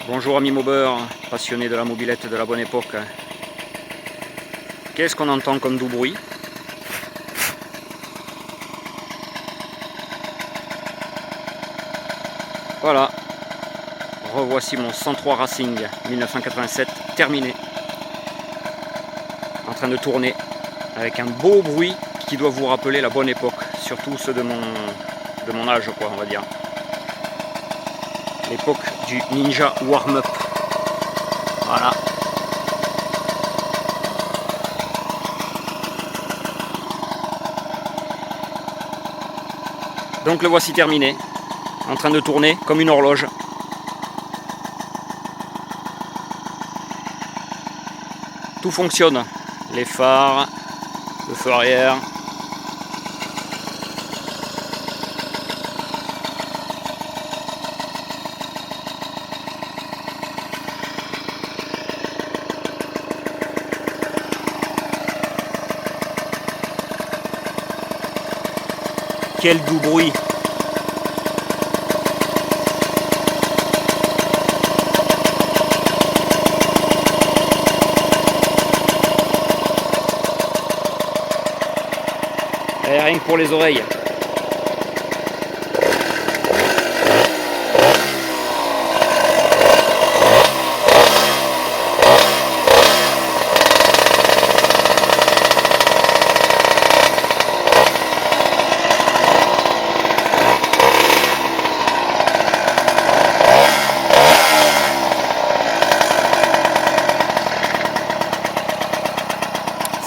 Bonjour amis mobeurs, passionnés de la mobilette de la bonne époque. Qu'est-ce qu'on entend comme doux bruit? Voilà, revoici mon 103 Racing 1987 terminé, en train de tourner avec un beau bruit qui doit vous rappeler la bonne époque, surtout ceux de mon âge, quoi, on va dire. L'époque du Ninja Warm-Up. Voilà. Donc le voici terminé, en train de tourner comme une horloge. Tout fonctionne, les phares, le feu arrière. Quel doux bruit! Et rien que pour les oreilles.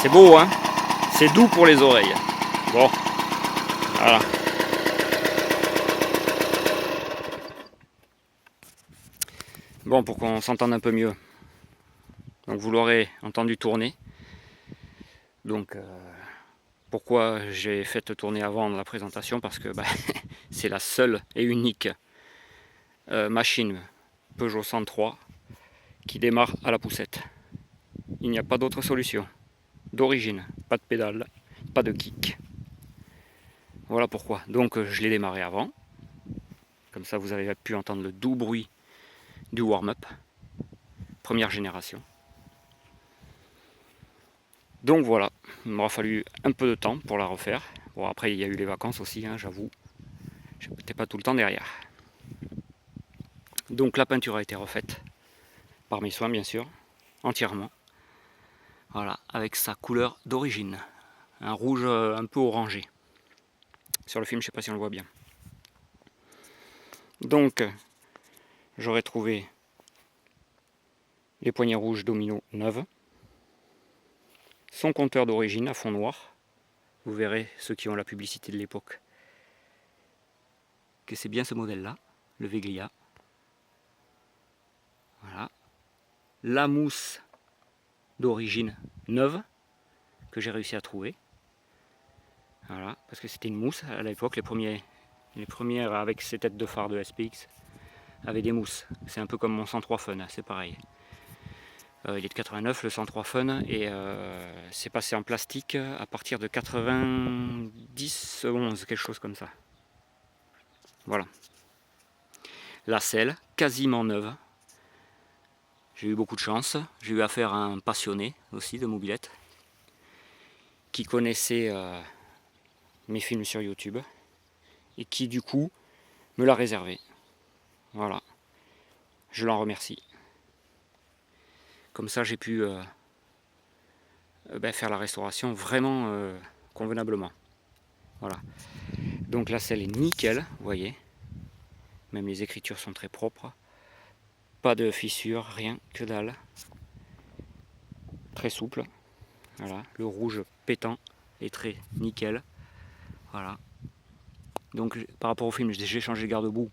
C'est beau, hein? C'est doux pour les oreilles. Bon, voilà. Bon, pour qu'on s'entende un peu mieux. Donc vous l'aurez entendu tourner. Donc pourquoi j'ai fait tourner avant la présentation? Parce que c'est la seule et unique machine Peugeot 103 qui démarre à la poussette. Il n'y a pas d'autre solution. D'origine, pas de pédale, pas de kick. Voilà pourquoi. Donc je l'ai démarré avant. Comme ça vous avez pu entendre le doux bruit du warm-up. Première génération. Donc voilà, il m'aura fallu un peu de temps pour la refaire. Bon, après il y a eu les vacances aussi, hein, j'avoue. Je n'étais pas tout le temps derrière. Donc la peinture a été refaite par mes soins bien sûr, entièrement. Voilà, avec sa couleur d'origine. Un rouge un peu orangé. Sur le film, je ne sais pas si on le voit bien. Donc, j'aurais trouvé les poignées rouges Domino neuves. Son compteur d'origine à fond noir. Vous verrez, ceux qui ont la publicité de l'époque, que c'est bien ce modèle-là, le Veglia. Voilà. La mousse d'origine neuve que j'ai réussi à trouver. Voilà, parce que c'était une mousse à l'époque, les premières avec ces têtes de phare de SPX avaient des mousses. C'est un peu comme mon 103 Fun, c'est pareil. Il est de 89 le 103 Fun et c'est passé en plastique à partir de 90, 11, quelque chose comme ça. Voilà. La selle, quasiment neuve. J'ai eu beaucoup de chance. J'ai eu affaire à un passionné aussi de mobilette qui connaissait mes films sur YouTube et qui du coup me l'a réservé. Voilà. Je l'en remercie. Comme ça j'ai pu faire la restauration vraiment convenablement. Voilà. Donc la selle est nickel, vous voyez. Même les écritures sont très propres. Pas de fissures, rien, que dalle. Très souple. Voilà. Le rouge pétant est très nickel. Voilà. Donc par rapport au film, j'ai changé le garde-boue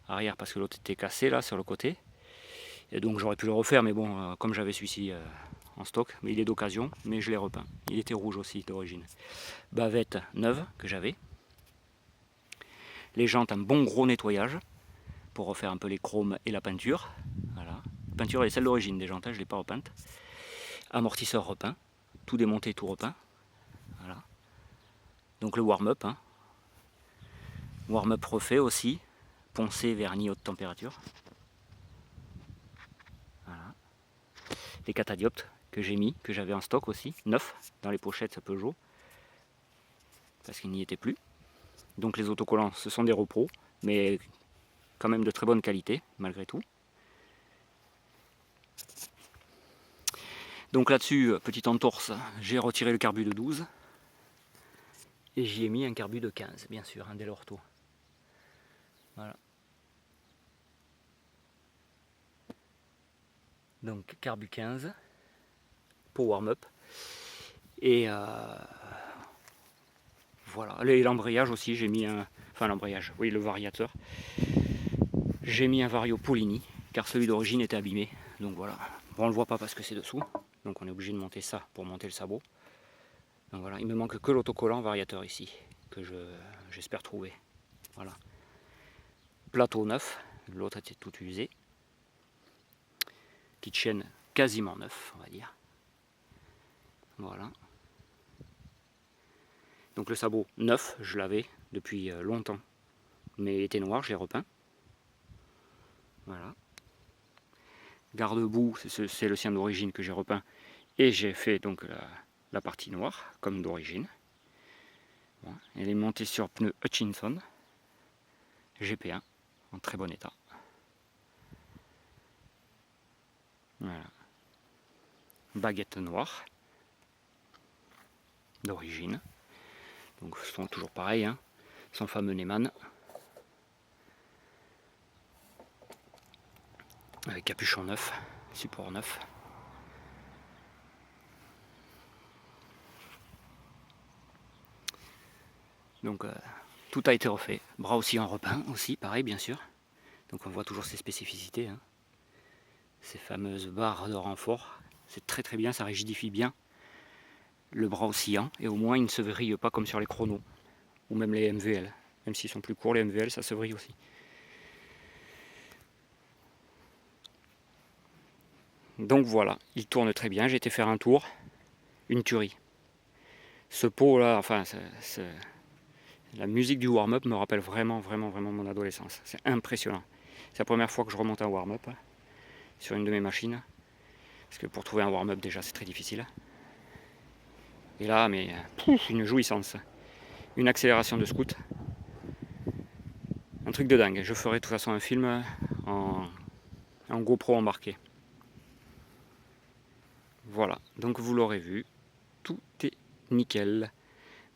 arrière parce que l'autre était cassé là sur le côté. Et donc j'aurais pu le refaire, mais bon, comme j'avais celui-ci en stock, mais il est d'occasion, mais je l'ai repeint. Il était rouge aussi d'origine. Bavette neuve que j'avais. Les jantes, un bon gros nettoyage pour refaire un peu les chromes et la peinture. Voilà. La peinture est celle d'origine des jantes, je ne l'ai pas repeinte. Amortisseur repeint, tout démonté, tout repeint. Voilà. Donc le warm-up. Hein. Warm-up refait aussi, poncé, vernis, haute température. les catadioptes que j'ai mis, que j'avais en stock aussi, neufs, dans les pochettes Peugeot, parce qu'ils n'y étaient plus. Donc les autocollants, ce sont des repros, mais quand même de très bonne qualité, malgré tout. Donc là-dessus, petite entorse, j'ai retiré le carbu de 12, et j'y ai mis un carbu de 15, bien sûr, un Dell'Orto. Voilà. Donc carbu 15 pour warm-up. Et voilà. L'embrayage aussi, j'ai mis un. Enfin l'embrayage, oui, le variateur. J'ai mis un Vario Polini, car celui d'origine était abîmé. Donc voilà. Bon, on le voit pas parce que c'est dessous. Donc on est obligé de monter ça pour monter le sabot. Donc voilà, il me manque que l'autocollant variateur ici, que j'espère trouver. Voilà. Plateau neuf, l'autre était tout usé. Petite chaîne quasiment neuf, on va dire. Voilà. Donc le sabot neuf, je l'avais depuis longtemps, mais il était noir, je l'ai repeint. Voilà. Garde-boue, c'est le sien d'origine que j'ai repeint, et j'ai fait donc la partie noire, comme d'origine. Voilà. Elle est montée sur pneu Hutchinson, GP1, en très bon état. Voilà. Baguette noire, d'origine. Donc ce sont toujours pareil, hein, son fameux Neyman. Avec capuchon neuf, support neuf. Donc tout a été refait. Bras aussi en repeint, aussi, pareil bien sûr. Donc on voit toujours ces spécificités. Hein. Ces fameuses barres de renfort. C'est très très bien, ça rigidifie bien le bras oscillant. Et au moins il ne se vrille pas comme sur les chronos. Ou même les MVL. Même s'ils sont plus courts, les MVL, ça se vrille aussi. Donc voilà, il tourne très bien. J'ai été faire un tour. Une tuerie. Ce pot là, enfin, la musique du warm-up me rappelle vraiment mon adolescence. C'est impressionnant. C'est la première fois que je remonte un warm-up sur une de mes machines. Parce que pour trouver un warm-up déjà c'est très difficile. Et là, mais une jouissance. Une accélération de scoot. Un truc de dingue. Je ferai de toute façon un film en GoPro embarqué. Voilà, donc vous l'aurez vu. Tout est nickel.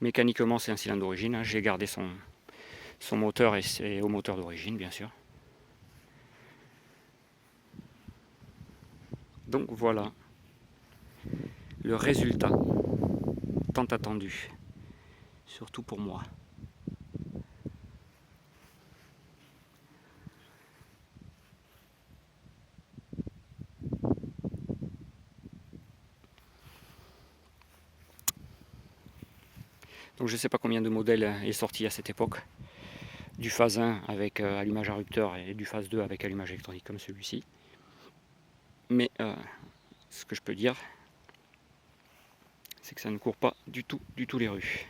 Mécaniquement c'est un cylindre d'origine. J'ai gardé son moteur et c'est au moteur d'origine bien sûr. Donc voilà le résultat tant attendu, surtout pour moi. Donc je ne sais pas combien de modèles est sorti à cette époque, du phase 1 avec allumage à rupteur et du phase 2 avec allumage électronique comme celui-ci. Mais ce que je peux dire, c'est que ça ne court pas du tout les rues.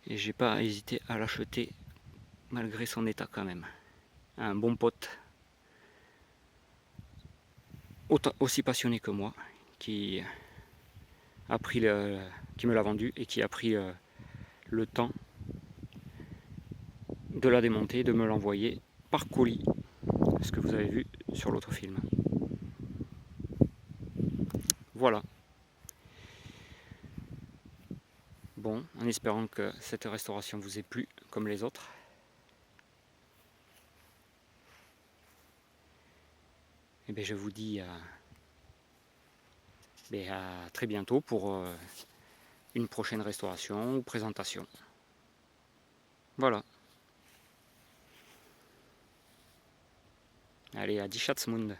Et j'ai pas hésité à l'acheter malgré son état quand même. Un bon pote, aussi passionné que moi, qui me l'a vendu et qui a pris le temps de la démonter, de me l'envoyer par colis, ce que vous avez vu sur l'autre film. Voilà. Bon, en espérant que cette restauration vous ait plu comme les autres. Et bien je vous dis à très bientôt pour une prochaine restauration ou présentation. Voilà. Allez, à die Schatzmund.